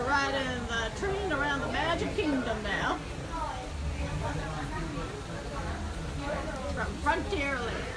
We're riding the train around the Magic Kingdom now. From Frontierland.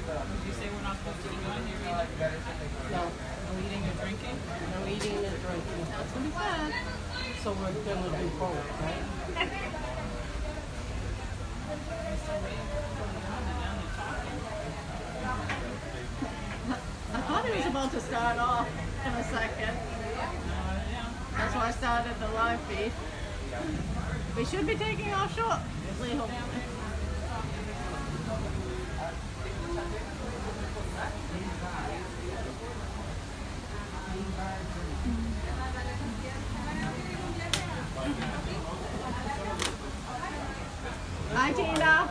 Did you say we're not supposed to eat on here either? No, No eating or drinking? no eating and drinking. That's what he said. So we're gonna do both, right? I thought he was about to start off in a second. That's why I started the live feed. We should be taking off shortly, hopefully. Hi, Tina.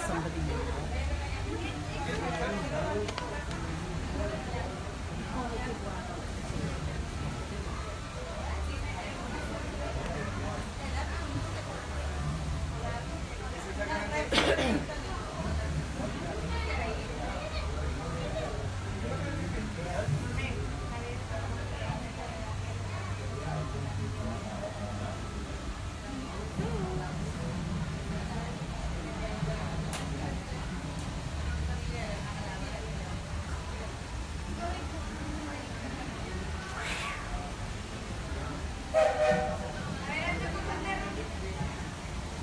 Somebody new.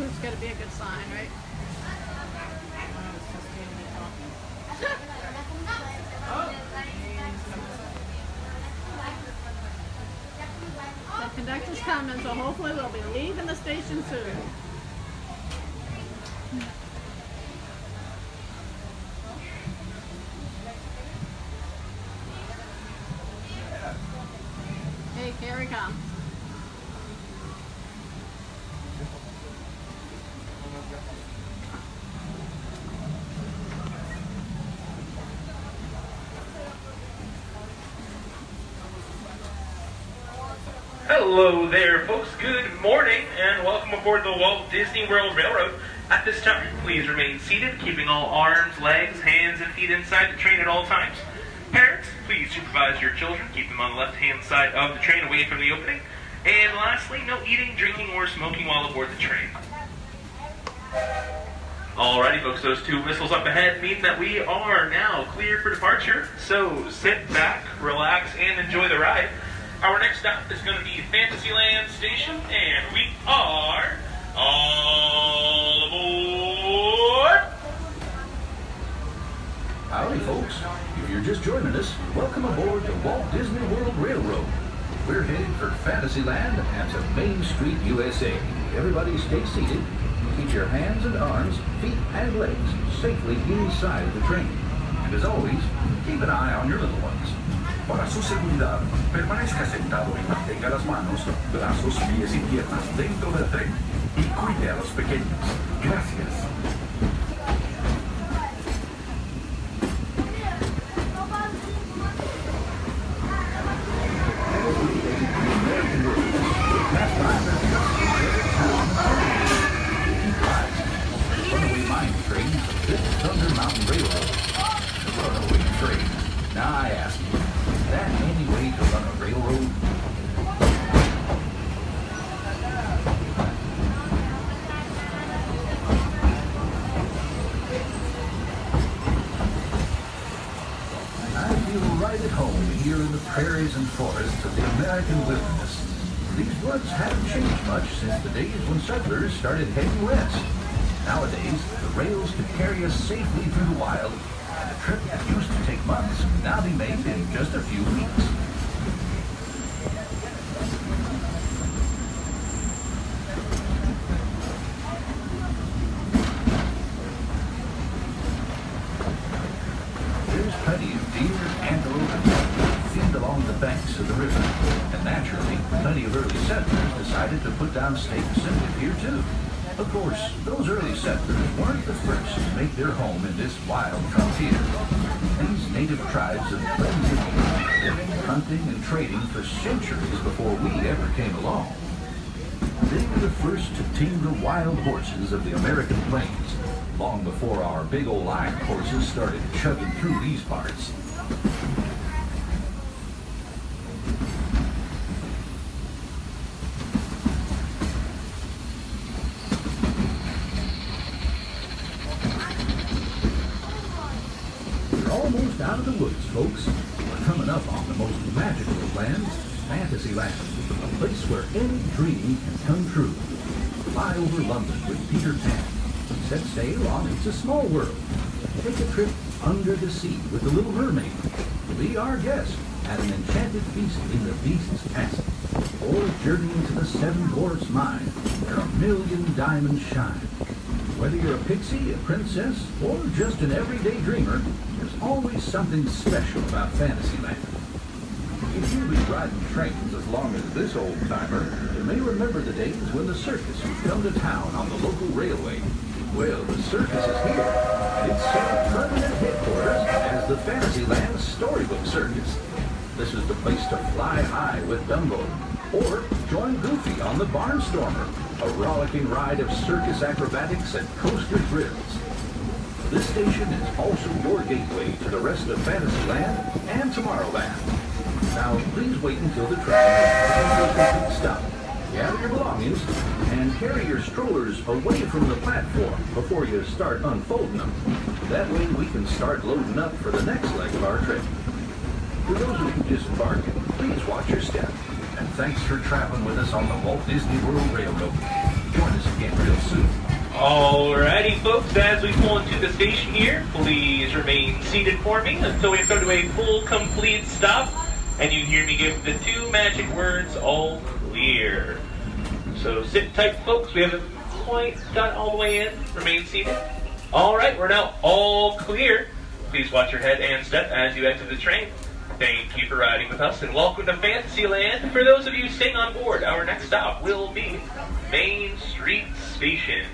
It's got to be a good sign, right? The conductor's coming, so hopefully we'll be leaving the station soon. Hey, here he comes. Hello there, folks. Good morning, and welcome aboard the Walt Disney World Railroad. At this time, please remain seated, keeping all arms, legs, hands, and feet inside the train at all times. Parents, please supervise your children. Keep them on the left-hand side of the train, away from the opening. And lastly, no eating, drinking, or smoking while aboard the train. Alrighty, folks, those two whistles up ahead mean that we are now clear for departure. So sit back, relax, and enjoy the ride. Our next stop is going to be Fantasyland Station, and we are all aboard! Howdy, folks. If you're just joining us, welcome aboard the Walt Disney World Railroad. We're headed for Fantasyland and to Main Street, USA. Everybody stay seated. Keep your hands and arms, feet and legs safely inside of the train. And as always, keep an eye on your little ones. Para su seguridad, permanezca sentado y mantenga las manos, brazos, pies y piernas dentro del tren. Y cuide a los pequeños. Gracias. Runaway mine train, this Thunder Mountain Railroad. The runaway train. Now I ask you, is that any way to run a railroad? I feel right at home here in the prairies and forests of the American wilderness. These woods haven't changed much since the days when settlers started heading west. Nowadays, the rails can carry us safely through the wild, and a trip that used to take months can now be made in just a few weeks. of early settlers decided to put down stakes and live here too. Of course, those early settlers weren't the first to make their home in this wild frontier. These native tribes of Plains Indians lived hunting and trading for centuries before we ever came along. They were the first to tame the wild horses of the American plains, long before our big old iron horses started chugging through these parts. We're almost out of the woods, folks. We're coming up on the most magical of lands, Fantasyland, a place where any dream can come true. Fly over London with Peter Pan. Set sail on It's a Small World. Take a trip under the sea with the Little Mermaid. Be our guest at an enchanted feast in the Beast's castle. Or journey into the Seven Dwarfs mine, where a million diamonds shine. Whether you're a pixie, a princess, or just an everyday dreamer, there's always something special about Fantasyland. If you've been riding trains as long as this old-timer, you may remember the days when the circus would come to town on the local railway. Well, the circus is here. It's set permanent headquarters as the Fantasyland Storybook Circus. This is the place to fly high with Dumbo, or join Goofy on the Barnstormer, a rollicking ride of circus acrobatics and coaster thrills. This station is also your gateway to the rest of Fantasyland and Tomorrowland. Now, please wait until the train is a complete stop. Gather your belongings and carry your strollers away from the platform before you start unfolding them. That way we can start loading up for the next leg of our trip. For those of you disembarking, please watch your step. And thanks for traveling with us on the Walt Disney World Railroad. Join us again real soon. Alrighty, folks, as we pull into the station here, please remain seated for me until we come to a full, complete stop, and you hear me give the two magic words, all clear. So sit tight, folks. We haven't quite got all the way in. Remain seated. Alright, we're now all clear. Please watch your head and step as you exit the train. Thank you for riding with us, and welcome to Fantasyland. For those of you staying on board, our next stop will be Main Street Station.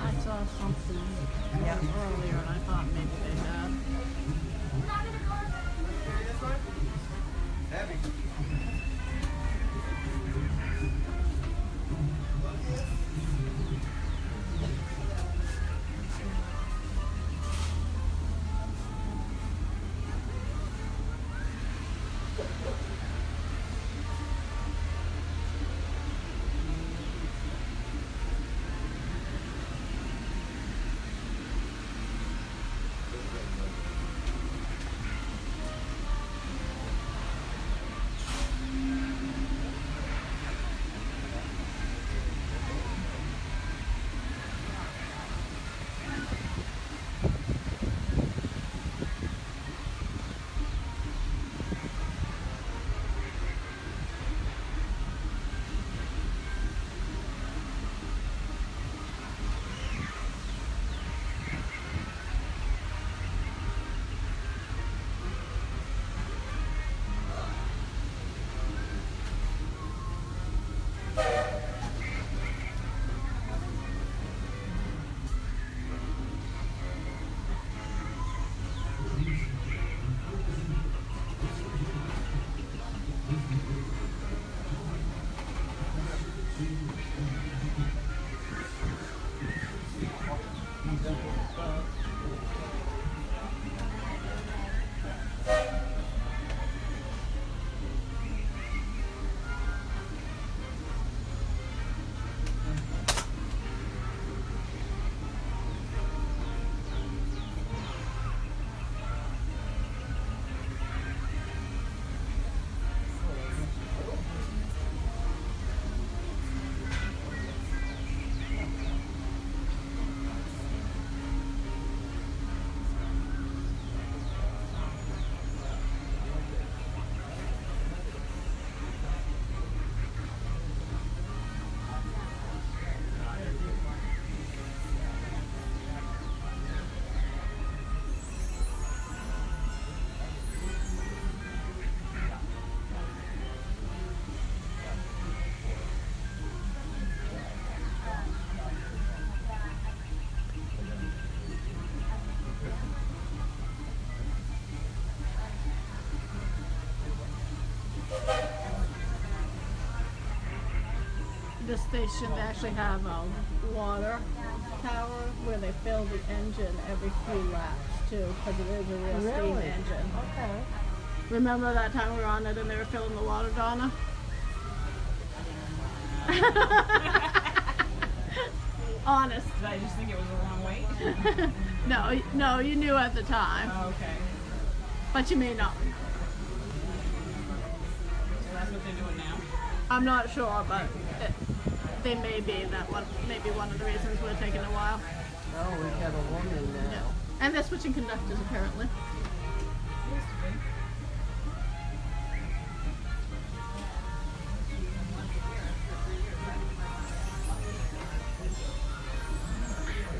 I saw something earlier and I thought maybe they had. this station, they actually have a water tower where they fill the engine every few laps too, because it is a real steam Really? engine. Okay. Remember that time we were on it and they were filling the water, Donna? Honest. Did I just think it was the wrong way? No, you knew at the time, Oh, okay. but you may not. So that's what they're doing now. I'm not sure, but they may be that one. Maybe one of the reasons we're taking a while. Oh, we got a woman now. Yeah. And they're switching conductors apparently.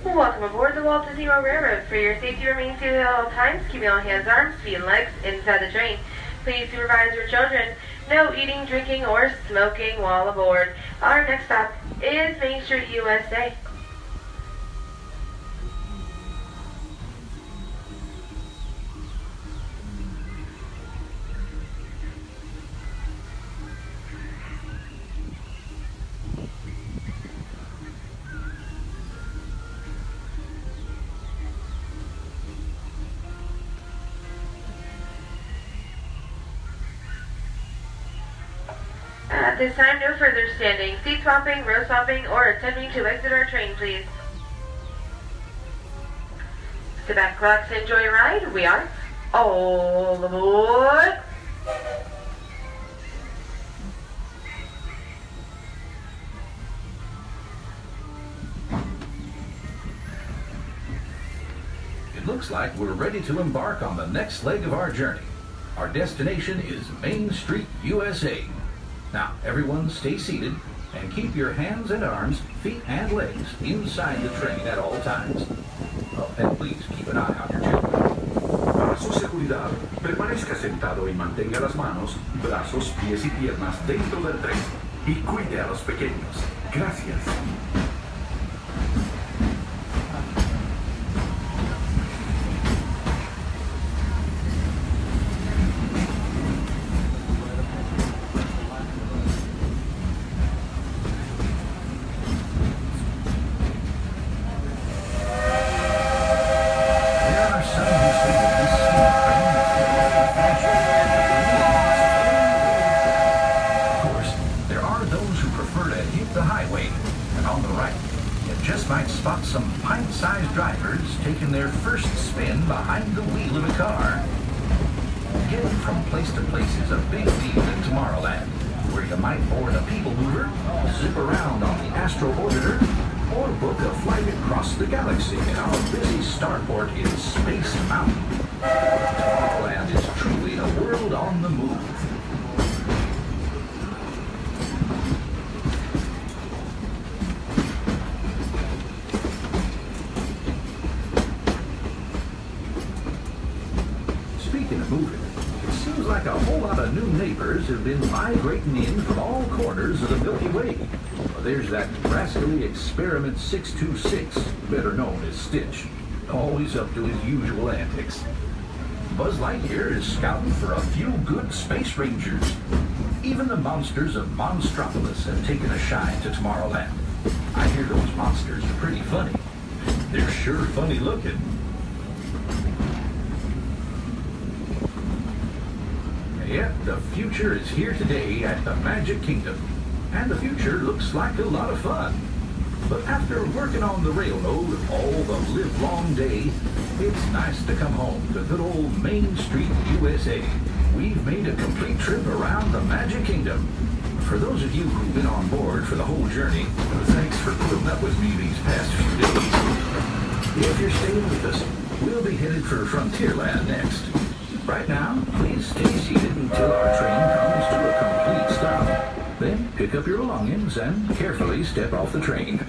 Welcome aboard the Walt Disney World Railroad. For your safety, remain seated at all times, keeping all hands, arms, feet, and legs inside the train. Please supervise your children. No eating, drinking, or smoking while aboard. Our next stop is Main Street, USA. At this time, no further standing, seat swapping, row swapping, or attempting to exit our train, please. Sit back, relax, and enjoy your ride. We are all aboard. It looks like we're ready to embark on the next leg of our journey. Our destination is Main Street, USA. Now, everyone stay seated and keep your hands and arms, feet and legs inside the train at all times. Oh, and please keep an eye on your children. Para su seguridad, permanezca sentado y mantenga las manos, brazos, pies y piernas dentro del tren. Y cuide a los pequeños. Gracias. There are some who say that this steam train is the old-fashioned. Of course, there are those who prefer to hit the highway, and on the right, you just might spot some pint-sized drivers taking their first spin behind the wheel of a car. Getting from place to place is a big deal in Tomorrowland, where you might board a people mover, zip around on the Astro Orbiter, or book a flight across the galaxy in our busy starport in Space Mountain. Tomorrowland is truly a world on the move. Speaking of moving, it seems like a whole lot of new neighbors have been migrating in from all corners of the Milky Way. There's that rascally Experiment 626, better known as Stitch, always up to his usual antics. Buzz Lightyear is scouting for a few good space rangers. Even the monsters of Monstropolis have taken a shine to Tomorrowland. I hear those monsters are pretty funny. They're sure funny looking. Yep, the future is here today at the Magic Kingdom. And the future looks like a lot of fun. But after working on the railroad all the livelong day, it's nice to come home to good old Main Street, USA. We've made a complete trip around the Magic Kingdom. For those of you who've been on board for the whole journey, thanks for putting up with me these past few days. If you're staying with us, we'll be headed for Frontierland next. Right now, please stay seated until our train comes to a complete stop. Then pick up your belongings and carefully step off the train.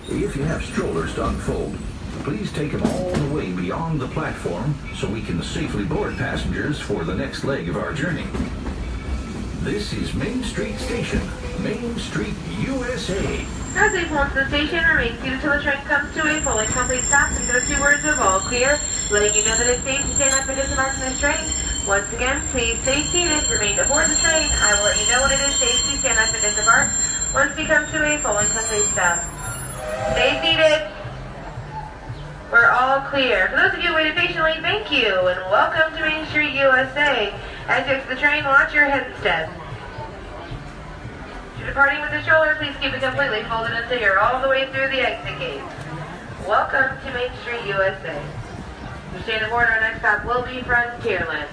If you have strollers to unfold, please take them all the way beyond the platform so we can safely board passengers for the next leg of our journey. This is Main Street Station, Main Street, USA. As they pull into the station, remain seated until the train comes to a full and complete stop and the 2 words of all clear, letting you know that it's safe to stand up and disembark from this train. Once again, please stay seated, remain aboard the train. I will let you know when it is safe to stand up and disembark. Once you come to a full and complete stop, stay seated. We're all clear. For those of you who waited patiently, thank you, and welcome to Main Street, USA. As you exit the train, watch your head and step. If you're departing with the stroller, please keep it completely folded until you're all the way through the exit gate. Welcome to Main Street, USA. You stay aboard, our next stop will be Frontierland.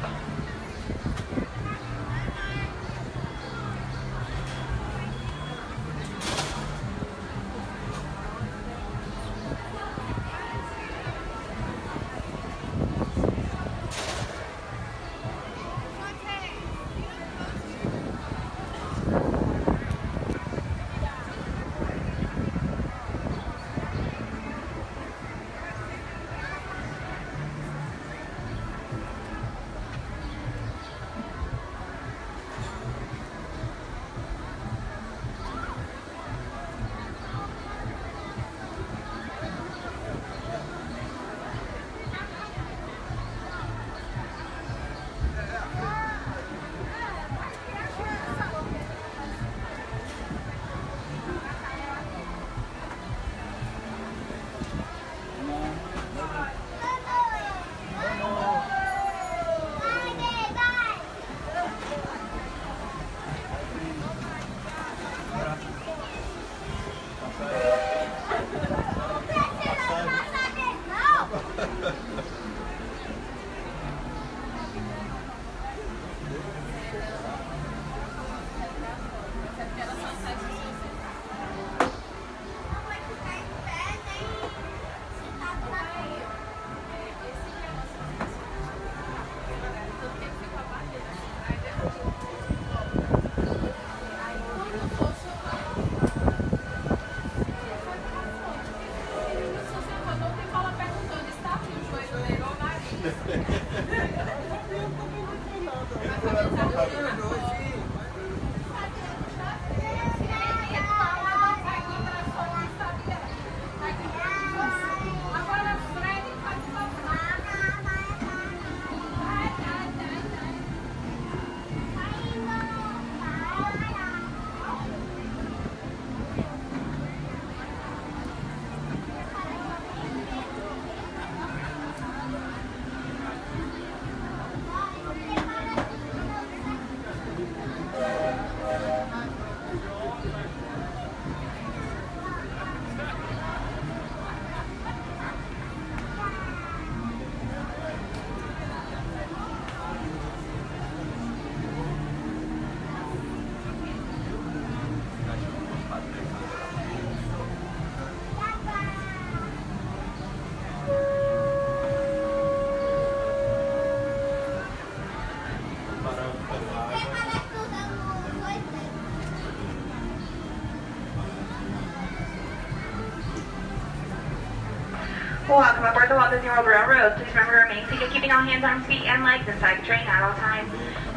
Welcome aboard the Walt Disney World Railroad. Please remember to remain seated, keeping all hands, arms, feet, and legs inside the train at all times.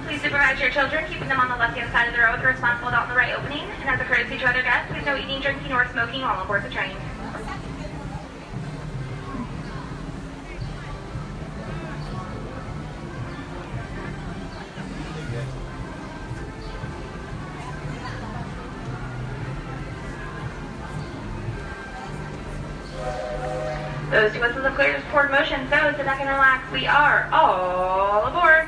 Please supervise your children, keeping them on the left-hand side of the road with the responsible adult in the right opening. And as a courtesy to other guests, please no eating, drinking, or smoking while aboard the train. Those two whistles have cleared forward motion, so sit back and relax. We are all aboard.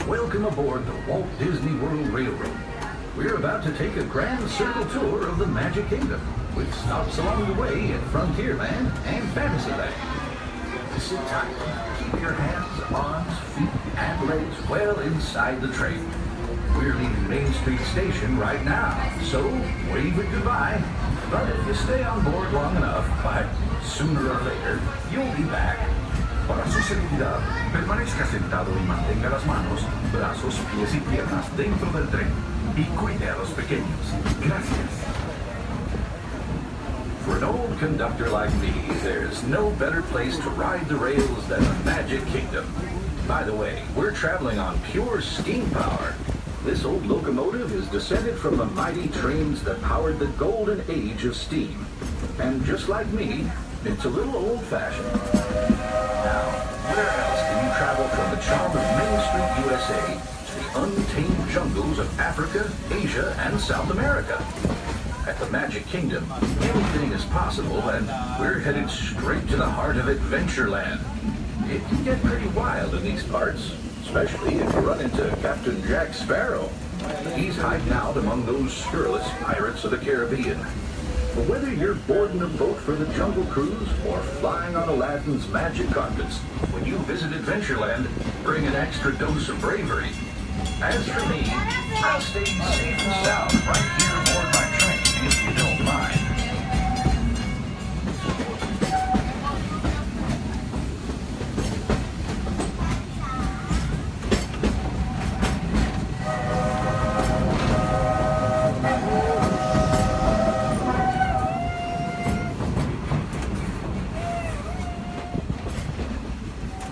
Welcome aboard the Walt Disney World Railroad. We're about to take a grand circle tour of the Magic Kingdom, with stops along the way at Frontierland and Fantasyland. Sit tight. Keep your hands, arms, feet, and legs well inside the train. We're leaving Main Street Station right now, so wave it goodbye. But if you stay on board long enough, sooner or later, you'll be back. Para su seguridad, permanezca sentado y mantenga las manos, brazos, pies y piernas dentro del tren. Y cuide a los pequeños. Gracias. For an old conductor like me, there's no better place to ride the rails than the Magic Kingdom. By the way, we're traveling on pure steam power. This old locomotive is descended from the mighty trains that powered the golden age of steam. And just like me, it's a little old-fashioned. Now, where else can you travel from the charm of Main Street, USA, to the untamed jungles of Africa, Asia, and South America. At the Magic Kingdom, anything is possible, and we're headed straight to the heart of Adventureland. It can get pretty wild in these parts, especially if you run into Captain Jack Sparrow. He's hiding out among those scurrilous pirates of the Caribbean. But whether you're boarding a boat for the Jungle Cruise or flying on Aladdin's magic carpets, when you visit Adventureland, bring an extra dose of bravery. As for me, I'll stay safe and sound right here aboard my train, if you don't mind.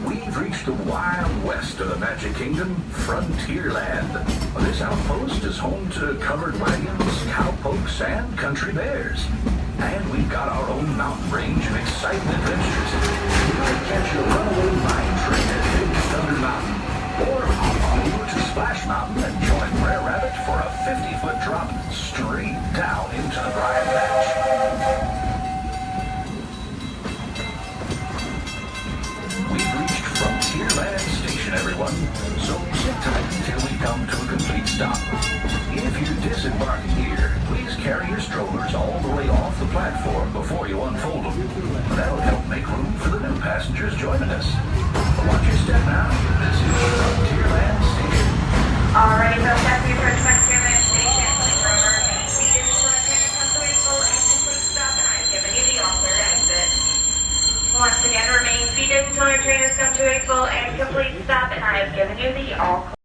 We've reached the wild west of the Magic Kingdom, Frontierland. This outpost is home to covered wagons, cowpokes, and country bears. And we've got our own mountain range of exciting adventures. You can catch a runaway mine train at Big Thunder Mountain, or hop on over to Splash Mountain and join Brer Rabbit for a 50-foot drop straight down into the Briar Patch. We've reached Frontierland Station, everyone, so sit tight until we come to a complete stop. If you're disembarking here, please carry your strollers all the way off the platform before you unfold them. That'll help make room for the new passengers joining us. Watch your step now. This is Frontierland Station. Alrighty, folks, after you approach Frontierland Station, please remember any seated and come to a full and complete stop, and I've given you the all-clear exit. Once again, remain seated until your train has come to a full and complete stop, and I have given you the all